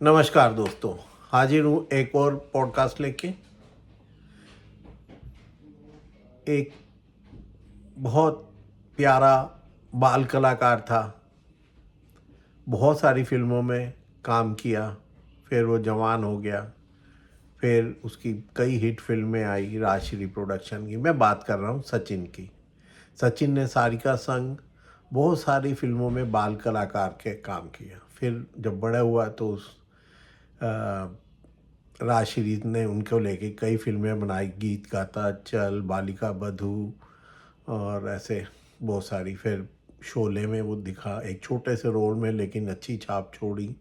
नमस्कार दोस्तों, हाजिर हूँ एक और पॉडकास्ट लेके। एक बहुत प्यारा बाल कलाकार था, बहुत सारी फिल्मों में काम किया, फिर वो जवान हो गया, फिर उसकी कई हिट फिल्में आई राजश्री प्रोडक्शन की। मैं बात कर रहा हूँ सचिन की। सचिन ने सारिका संग बहुत सारी फिल्मों में बाल कलाकार के काम किया। फिर जब बड़ा हुआ तो उस राजश्री ने उनको लेके कई फिल्में बनाई, गीत गाता चल, बालिका बधू और ऐसे बहुत सारी। फिर शोले में वो दिखा एक छोटे से रोल में, लेकिन अच्छी छाप छोड़ी।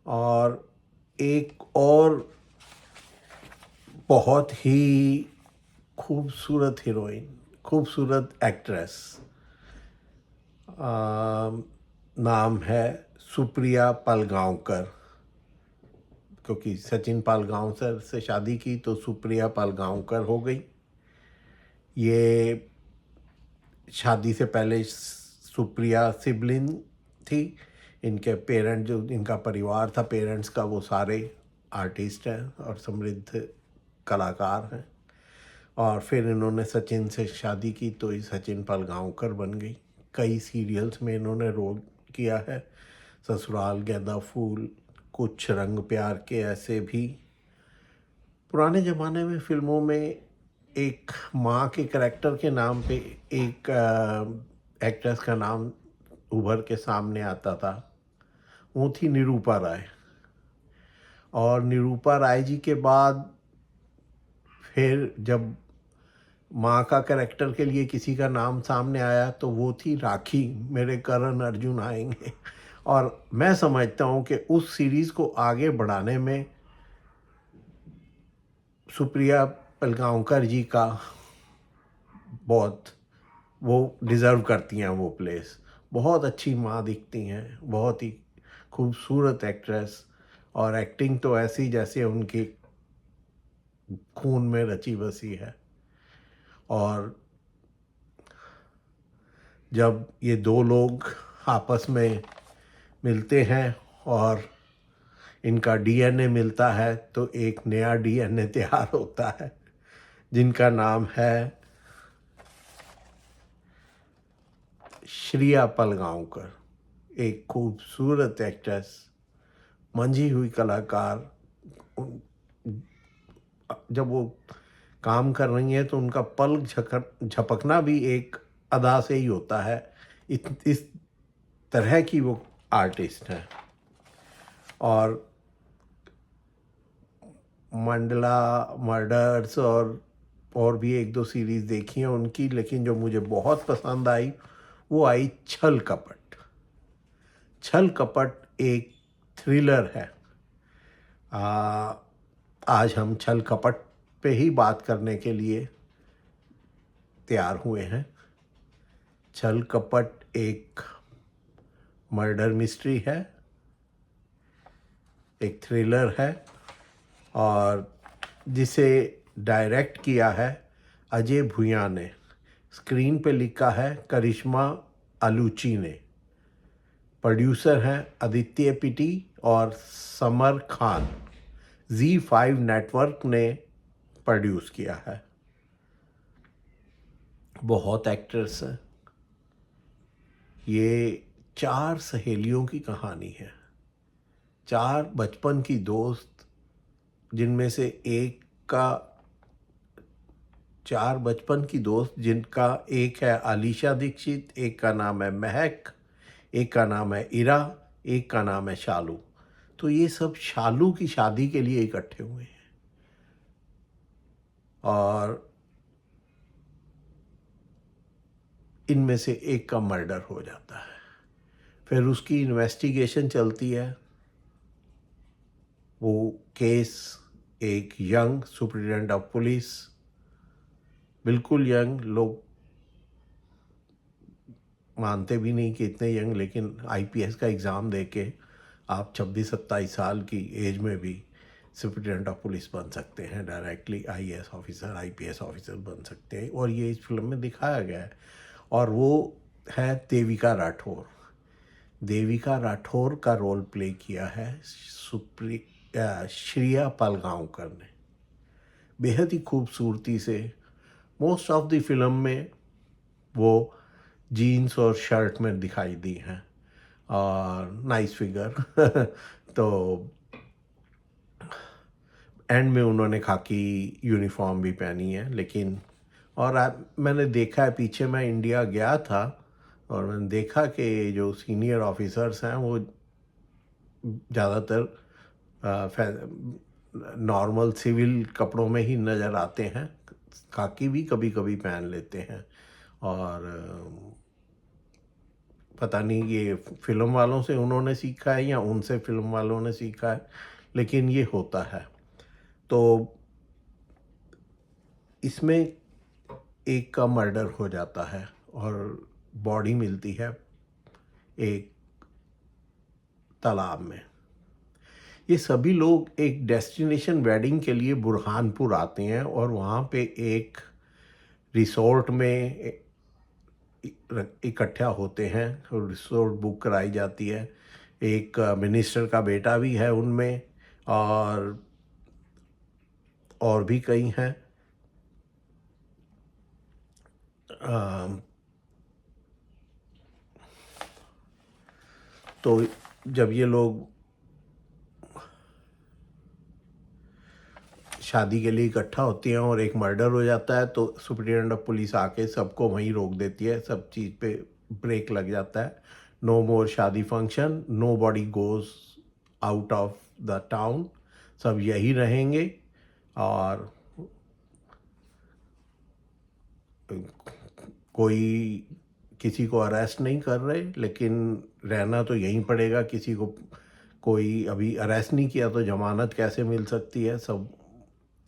और एक और बहुत ही खूबसूरत हीरोइन, खूबसूरत एक्ट्रेस, नाम है सुप्रिया पालगांवकर। क्योंकि सचिन पालगांवकर से शादी की तो सुप्रिया पालगांवकर हो गई। ये शादी से पहले सुप्रिया सिबलिंग थी। इनके पेरेंट, जो इनका परिवार था पेरेंट्स का, वो सारे आर्टिस्ट हैं और समृद्ध कलाकार हैं। और फिर इन्होंने सचिन से शादी की तो ये सचिन पालगांवकर बन गई। कई सीरियल्स में इन्होंने रोल किया है, ससुराल, गेंदा फूल, कुछ रंग प्यार के, ऐसे भी। पुराने ज़माने में फिल्मों में एक माँ के करैक्टर के नाम पे एक एक्ट्रेस का नाम उभर के सामने आता था। वो थी निरूपा राय। और निरूपा राय जी के बाद फिर जब माँ का करैक्टर के लिए किसी का नाम सामने आया तो वो थी राखी, मेरे करण अर्जुन आएंगे। और मैं समझता हूँ कि उस सीरीज़ को आगे बढ़ाने में सुप्रिया पलगांवकर जी का बहुत, वो डिज़र्व करती हैं वो प्लेस। बहुत अच्छी माँ दिखती हैं, बहुत ही खूबसूरत एक्ट्रेस। और एक्टिंग तो ऐसी जैसे उनकी खून में रची बसी है। और जब ये दो लोग आपस में मिलते हैं और इनका डीएनए मिलता है तो एक नया डीएनए तैयार होता है, जिनका नाम है श्रिया पलगांवकर। एक खूबसूरत एक्ट्रेस, मंझी हुई कलाकार। जब वो काम कर रही हैं तो उनका पलक झपकना भी एक अदा से ही होता है। इस तरह की वो आर्टिस्ट है। और मंडला मर्डर्स और भी एक दो सीरीज़ देखी हैं उनकी, लेकिन जो मुझे बहुत पसंद आई वो आई छल कपट। छल कपट एक थ्रिलर है। आज हम छल कपट पे ही बात करने के लिए तैयार हुए हैं। छल कपट एक मर्डर मिस्ट्री है, एक थ्रिलर है, और जिसे डायरेक्ट किया है अजय भूया ने। स्क्रीन पे लिखा है करिश्मा आलूची ने। प्रोड्यूसर हैं आदित्य पिटी और समर खान। Z5 नेटवर्क ने प्रोड्यूस किया है। बहुत एक्टर्स हैं। ये चार सहेलियों की कहानी है, चार बचपन की दोस्त, जिनमें से एक का, चार बचपन की दोस्त जिनका एक है आलिशा दीक्षित, एक का नाम है महक, एक का नाम है इरा, एक का नाम है शालू। तो ये सब शालू की शादी के लिए इकट्ठे हुए हैं। और इनमें से एक का मर्डर हो जाता है। फिर उसकी इन्वेस्टिगेशन चलती है। वो केस एक यंग सुप्रिटेंडेंट ऑफ पुलिस, बिल्कुल यंग, लोग मानते भी नहीं कि इतने यंग, लेकिन आईपीएस का एग्ज़ाम देके आप 26-27 साल की एज में भी सुप्रिटेंडेंट ऑफ पुलिस बन सकते हैं, directly IAS officer, IPS officer बन सकते हैं। और ये इस फिल्म में दिखाया गया है। और वो है देविका राठौर। देविका राठौर का रोल प्ले किया है श्रिया पालगांवकर ने। बेहद ही खूबसूरती से मोस्ट ऑफ द फिल्म में वो जीन्स और शर्ट में दिखाई दी हैं और नाइस फिगर तो एंड में उन्होंने खाकी यूनिफॉर्म भी पहनी है। लेकिन और मैंने देखा है, पीछे मैं इंडिया गया था और मैंने देखा कि जो सीनियर ऑफिसर्स हैं वो ज़्यादातर नॉर्मल सिविल कपड़ों में ही नज़र आते हैं। खाकी भी कभी कभी पहन लेते हैं और पता नहीं ये फिल्म वालों से उन्होंने सीखा है या उनसे फिल्म वालों ने सीखा है, लेकिन ये होता है। तो इसमें एक का मर्डर हो जाता है और बॉडी मिलती है एक तालाब में। ये सभी लोग एक डेस्टिनेशन वेडिंग के लिए बुरहानपुर आते हैं और वहाँ पे एक रिसोर्ट में इकट्ठा होते हैं और रिसोर्ट बुक कराई जाती है। एक मिनिस्टर का बेटा भी है उनमें और भी कई हैं। तो जब ये लोग शादी के लिए इकट्ठा होती हैं और एक मर्डर हो जाता है तो सुप्रिटेंडेंट ऑफ पुलिस आके सबको वहीं रोक देती है, सब चीज़ पे ब्रेक लग जाता है। नो मोर शादी function, nobody goes out of the town, सब यही रहेंगे और कोई किसी को अरेस्ट नहीं कर रहे, लेकिन रहना तो यहीं पड़ेगा। किसी को कोई अभी अरेस्ट नहीं किया तो जमानत कैसे मिल सकती है। सब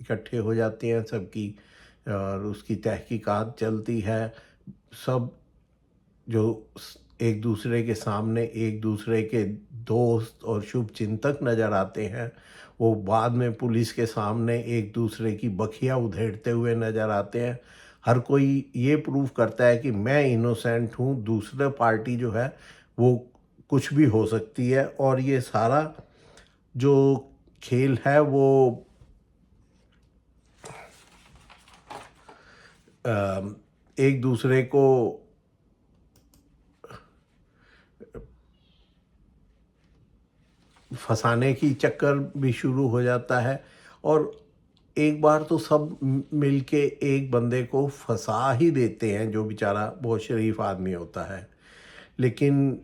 इकट्ठे हो जाती हैं सबकी और उसकी तहकीकात चलती है। सब जो एक दूसरे के सामने एक दूसरे के दोस्त और शुभ चिंतक नज़र आते हैं, वो बाद में पुलिस के सामने एक दूसरे की बखियाँ उधेड़ते हुए नज़र आते हैं। हर कोई ये प्रूव करता है कि मैं इनोसेंट हूँ, दूसरा पार्टी जो है वो कुछ भी हो सकती है। और ये सारा जो खेल है वो एक दूसरे को फंसाने की चक्कर भी शुरू हो जाता है और एक बार तो सब मिलके एक बंदे को फंसा ही देते हैं जो बेचारा बहुत शरीफ आदमी होता है। लेकिन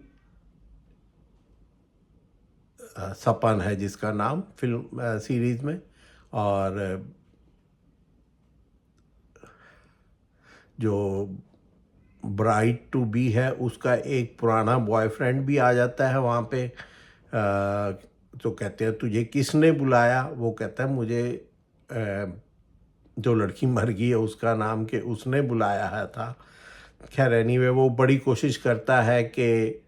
सपन है जिसका नाम फिल्म सीरीज़ में, और जो ब्राइड टू बी है उसका एक पुराना बॉयफ्रेंड भी आ जाता है वहाँ पे। तो कहते हैं तुझे किसने बुलाया, वो कहता है मुझे जो लड़की मर गई है उसका नाम के उसने बुलाया है था। खैर एनीवे वो बड़ी कोशिश करता है कि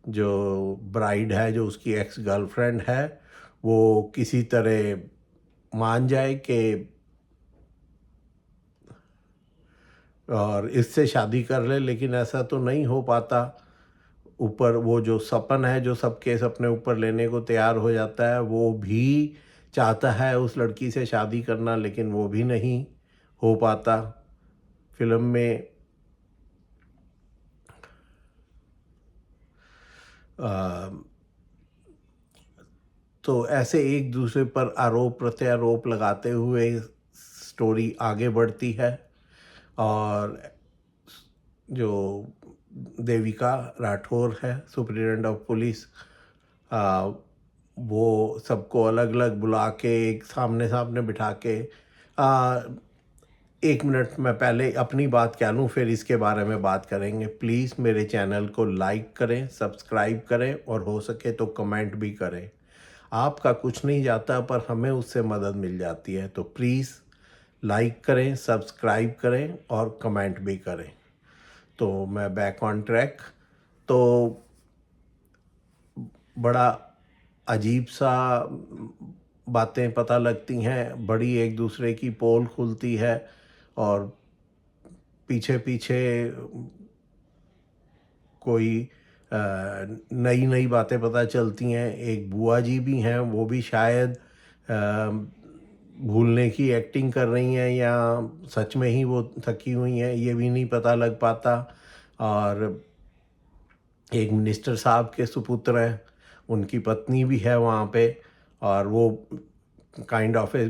जो ब्राइड है, जो उसकी एक्स गर्लफ्रेंड है, वो किसी तरह मान जाए कि और इससे शादी कर ले, लेकिन ऐसा तो नहीं हो पाता। ऊपर वो जो सपन है जो सब केस अपने ऊपर लेने को तैयार हो जाता है, वो भी चाहता है उस लड़की से शादी करना, लेकिन वो भी नहीं हो पाता। फिल्म में तो ऐसे एक दूसरे पर आरोप प्रत्यारोप लगाते हुए स्टोरी आगे बढ़ती है और जो देविका राठौर है सुप्रिटेंडेंट ऑफ पुलिस, वो सबको अलग अलग बुला के एक सामने सामने बिठा के एक मिनट मैं पहले अपनी बात कह लूँ, फिर इसके बारे में बात करेंगे। प्लीज़ मेरे चैनल को लाइक करें, सब्सक्राइब करें और हो सके तो कमेंट भी करें। आपका कुछ नहीं जाता पर हमें उससे मदद मिल जाती है। तो प्लीज़ लाइक करें, सब्सक्राइब करें और कमेंट भी करें। तो मैं बैक ऑन ट्रैक। तो बड़ा अजीब सा बातें पता लगती हैं, बड़ी एक दूसरे की पोल खुलती है और पीछे पीछे कोई नई नई बातें पता चलती हैं। एक बुआ जी भी हैं, वो भी शायद भूलने की एक्टिंग कर रही हैं या सच में ही वो थकी हुई हैं, ये भी नहीं पता लग पाता। और एक मिनिस्टर साहब के सुपुत्र हैं, उनकी पत्नी भी है वहाँ पे, और वो काइंड ऑफ ए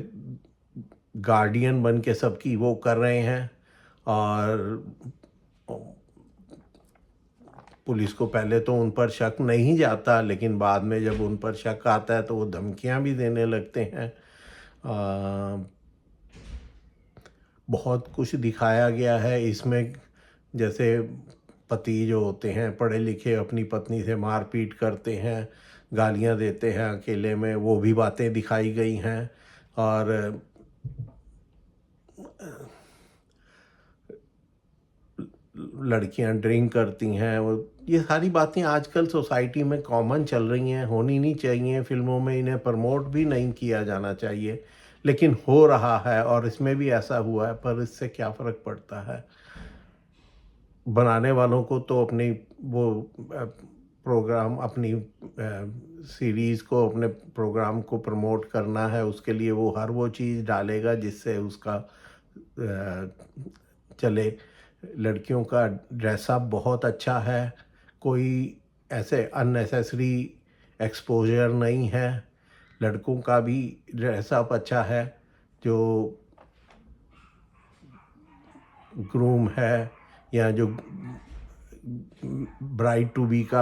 गार्डियन बन के सबकी वो कर रहे हैं। और पुलिस को पहले तो उन पर शक नहीं जाता, लेकिन बाद में जब उन पर शक आता है तो वो धमकियां भी देने लगते हैं। बहुत कुछ दिखाया गया है इसमें, जैसे पति जो होते हैं पढ़े लिखे अपनी पत्नी से मारपीट करते हैं, गालियां देते हैं अकेले में, वो भी बातें दिखाई गई हैं। और लड़कियां ड्रिंक करती हैं, वो ये सारी बातें आजकल सोसाइटी में कॉमन चल रही हैं, होनी नहीं चाहिए। फिल्मों में इन्हें प्रमोट भी नहीं किया जाना चाहिए, लेकिन हो रहा है और इसमें भी ऐसा हुआ है। पर इससे क्या फ़र्क पड़ता है, बनाने वालों को तो अपनी वो प्रोग्राम, अपनी सीरीज़ को, अपने प्रोग्राम को प्रमोट करना है। उसके लिए वो हर वो चीज़ डालेगा जिससे उसका चले। लड़कियों का ड्रेसअप बहुत अच्छा है, कोई ऐसे अननेसेसरी एक्सपोजर नहीं है। लड़कों का भी ड्रेसअप अच्छा है। जो ग्रूम है या जो ब्राइड टू बी का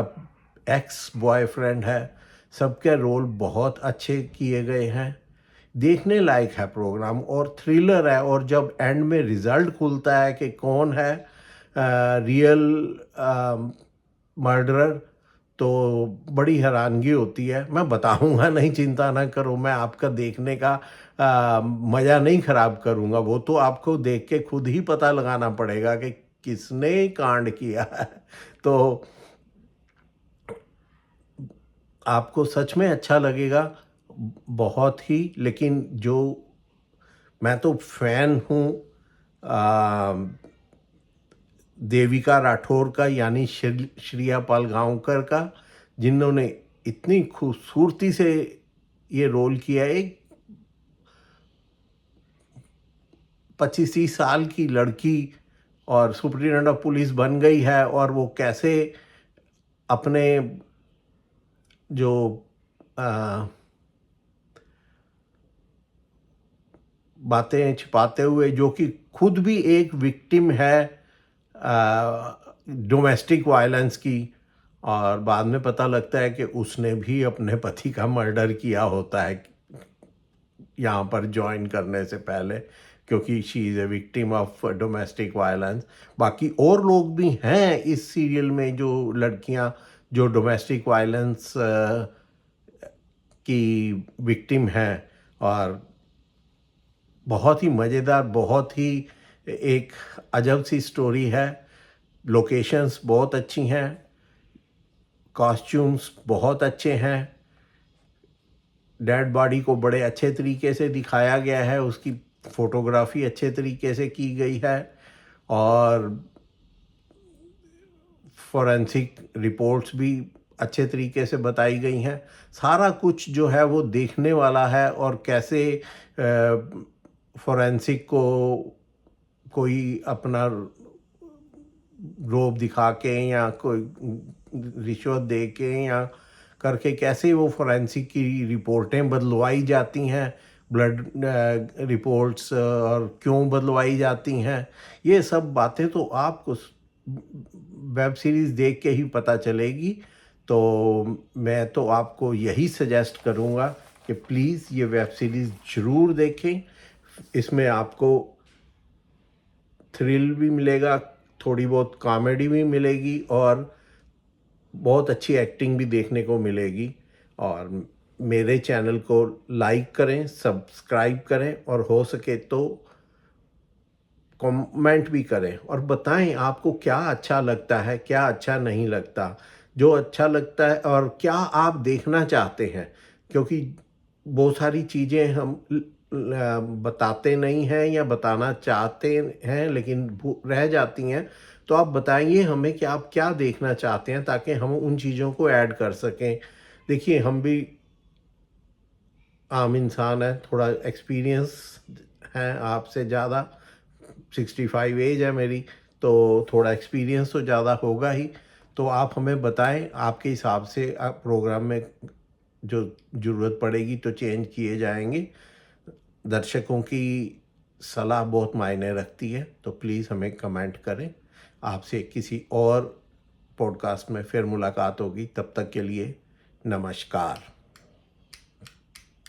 एक्स बॉयफ्रेंड है, सबके रोल बहुत अच्छे किए गए हैं। देखने लायक है प्रोग्राम और थ्रिलर है। और जब एंड में रिज़ल्ट खुलता है कि कौन है रियल मर्डरर, तो बड़ी हैरानगी होती है। मैं बताऊंगा नहीं, चिंता ना करो, मैं आपका देखने का मज़ा नहीं ख़राब करूंगा। वो तो आपको देख के खुद ही पता लगाना पड़ेगा कि किसने कांड किया है। तो आपको सच में अच्छा लगेगा, बहुत ही। लेकिन जो मैं तो फैन हूँ देविका राठौर का, यानी श्रिया पालगांवकर का, जिन्होंने इतनी खूबसूरती से ये रोल किया। एक 25 साल की लड़की और सुप्रिटेंडेंट ऑफ पुलिस बन गई है, और वो कैसे अपने जो बातें छिपाते हुए, जो कि खुद भी एक विक्टिम है डोमेस्टिक वायलेंस की, और बाद में पता लगता है कि उसने भी अपने पति का मर्डर किया होता है यहाँ पर ज्वाइन करने से पहले, क्योंकि she is a victim of domestic violence. बाकी और लोग भी हैं इस सीरियल में, जो लड़कियाँ जो डोमेस्टिक वायलेंस की विक्टिम हैं। और बहुत ही मज़ेदार, बहुत ही एक अजब सी स्टोरी है। लोकेशंस बहुत अच्छी हैं, कॉस्ट्यूम्स बहुत अच्छे हैं, डेड बॉडी को बड़े अच्छे तरीके से दिखाया गया है, उसकी फ़ोटोग्राफी अच्छे तरीके से की गई है, और फोरेंसिक रिपोर्ट्स भी अच्छे तरीके से बताई गई हैं। सारा कुछ जो है वो देखने वाला है। और कैसे फोरेंसिक को कोई अपना रोब दिखा के या कोई रिश्वत दे के या करके कैसे वो फोरेंसिक की रिपोर्टें बदलवाई जाती हैं, ब्लड रिपोर्ट्स, और क्यों बदलवाई जाती हैं, ये सब बातें तो आपको वेब सीरीज़ देख के ही पता चलेगी। तो मैं तो आपको यही सजेस्ट करूँगा कि प्लीज़ ये वेब सीरीज़ ज़रूर देखें। इसमें आपको थ्रिल भी मिलेगा, थोड़ी बहुत कॉमेडी भी मिलेगी, और बहुत अच्छी एक्टिंग भी देखने को मिलेगी। और मेरे चैनल को लाइक करें, सब्सक्राइब करें, और हो सके तो कमेंट भी करें और बताएं आपको क्या अच्छा लगता है, क्या अच्छा नहीं लगता। जो अच्छा लगता है और क्या आप देखना चाहते हैं, क्योंकि बहुत सारी चीज़ें हम बताते नहीं हैं या बताना चाहते हैं लेकिन रह जाती हैं। तो आप बताइए हमें कि आप क्या देखना चाहते हैं ताकि हम उन चीज़ों को ऐड कर सकें। देखिए हम भी आम इंसान हैं, थोड़ा एक्सपीरियंस है आपसे ज़्यादा, 65 एज है मेरी, तो थोड़ा एक्सपीरियंस तो ज़्यादा होगा ही। तो आप हमें बताएं आपके हिसाब से प्रोग्राम में जो ज़रूरत पड़ेगी तो चेंज किए जाएंगे। दर्शकों की सलाह बहुत मायने रखती है, तो प्लीज़ हमें कमेंट करें। आपसे किसी और पॉडकास्ट में फिर मुलाकात होगी, तब तक के लिए नमस्कार।